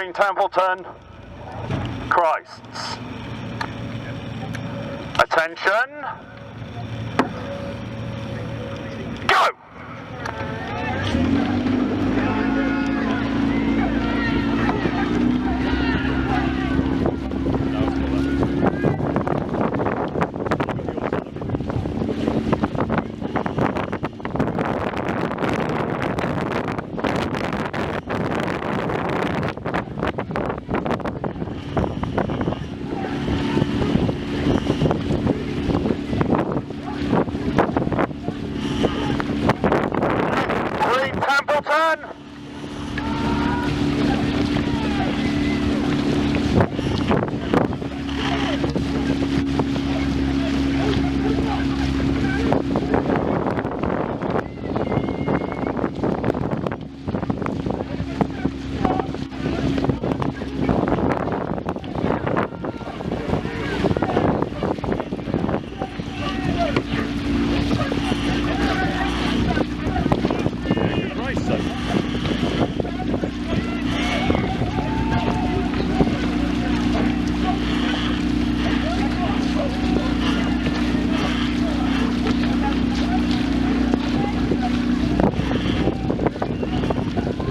Green Templeton, Christs. Attention. Go!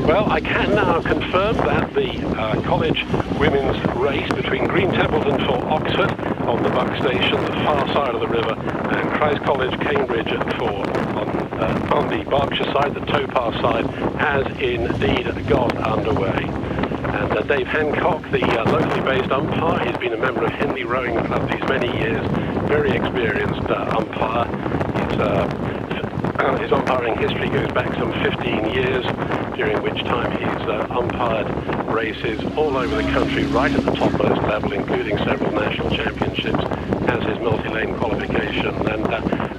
Well, I can now confirm that the college women's race between Green Templeton for Oxford on the Buck Station, the far side of the river, and Christ College, Cambridge on the Berkshire side, the towpath side, has indeed got underway. And Dave Hancock, the locally based umpire, he's been a member of Henley Rowing Club these many years, very experienced umpire. His umpiring history goes back some 15 years, during which time he's umpired races all over the country, right at the topmost level, including several national championships, has his multi-lane qualification, and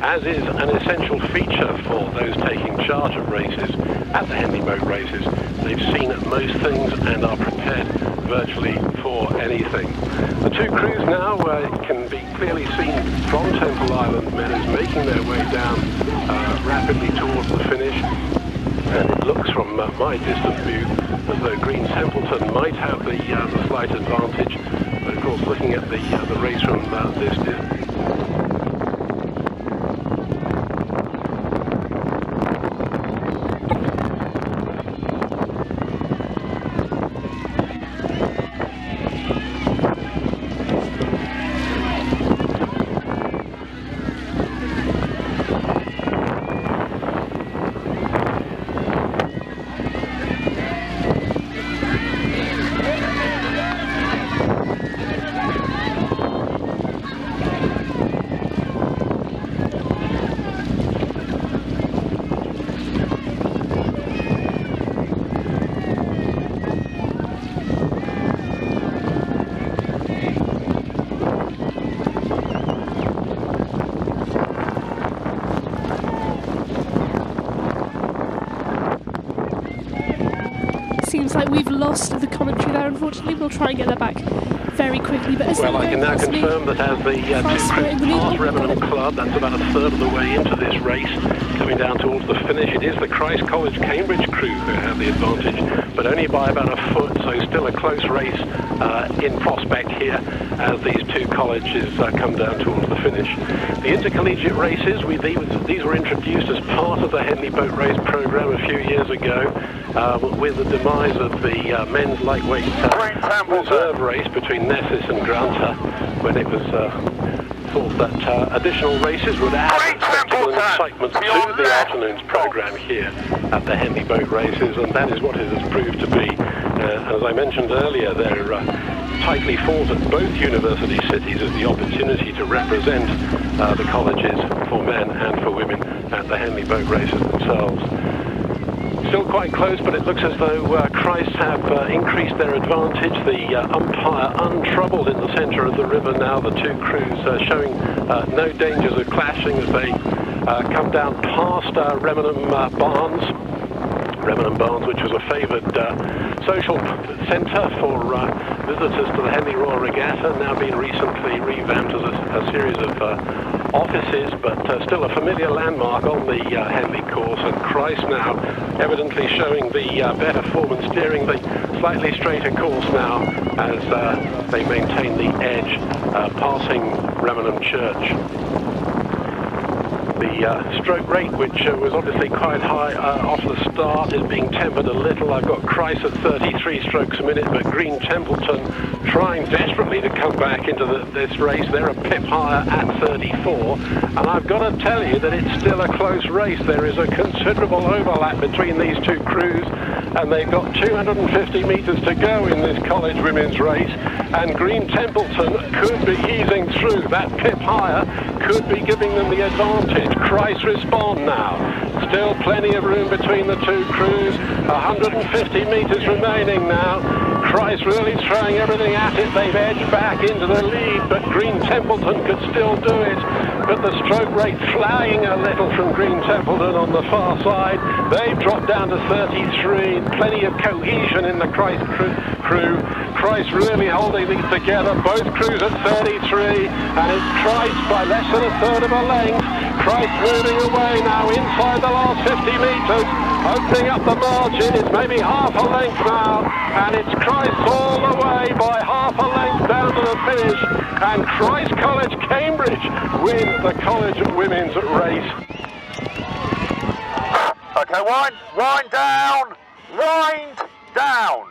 as is an essential feature for those taking charge of races at the Henley boat races, they've seen most things and are prepared virtually for anything. The two crews now can be clearly seen from Temple Island. Men is making their way down rapidly towards the finish, and it looks from my distant view as though Green Templeton might have the slight advantage, but of course looking at the race from this distance, Seems like we've lost the commentary there, unfortunately. We'll try and get that back very quickly. But well, I can now confirm that as the two crews pass Revenham Club, that's about a third of the way into this race, coming down towards the finish. It is the Christ College Cambridge crew who have the advantage, but only by about a foot, so still a close race in prospect here as these two colleges come down towards the finish. The intercollegiate races, these were introduced as part of the Henley boat race program a few years ago, with the demise of the men's lightweight reserve race between Nessus and Granta, when it was thought that additional races would add spectacle and excitement to the afternoon's program here at the Henley boat races, and that is what it has proved to be. As I mentioned earlier, they're tightly fought at both university cities as the opportunity to represent the colleges for men and for women at the Henley boat races themselves. Still quite close, but it looks as though Christ have increased their advantage. The umpire untroubled in the centre of the river now. The two crews showing no dangers of clashing as they come down past Remenham Barnes, which was a favoured social centre for visitors to the Henley Royal Regatta, now been recently revamped as a series of offices, but still a familiar landmark on the Henley course. And Christ now evidently showing the better form and steering the slightly straighter course now as they maintain the edge, passing Remenham Church. The stroke rate, which was obviously quite high off the start, is being tempered a little. I've got Christ at 33 strokes a minute, but Green Templeton trying desperately to come back into this race. They're a pip higher at 34, and I've got to tell you that it's still a close race. There is a considerable overlap between these two crews, and they've got 250 metres to go in this college women's race, and Green Templeton could be easing through. That pip higher could be giving them the advantage. Christ respond now. Still plenty of room between the two crews. 150 metres remaining now. Christ really throwing everything at it. They've edged back into the lead, but Green Templeton could still do it. But the stroke rate flying a little from Green Templeton on the far side. They've dropped down to 33. Plenty of cohesion in the Christ crew. Christ really holding these together. Both crews at 33, and it's Christ by less than a third of a length. Christ moving away now inside the last 50 metres, opening up the margin. It's maybe half a length now, and it's Christ all the way by half a length down to the finish, and Christ College Cambridge win the college women's race. Okay, wind down, wind down.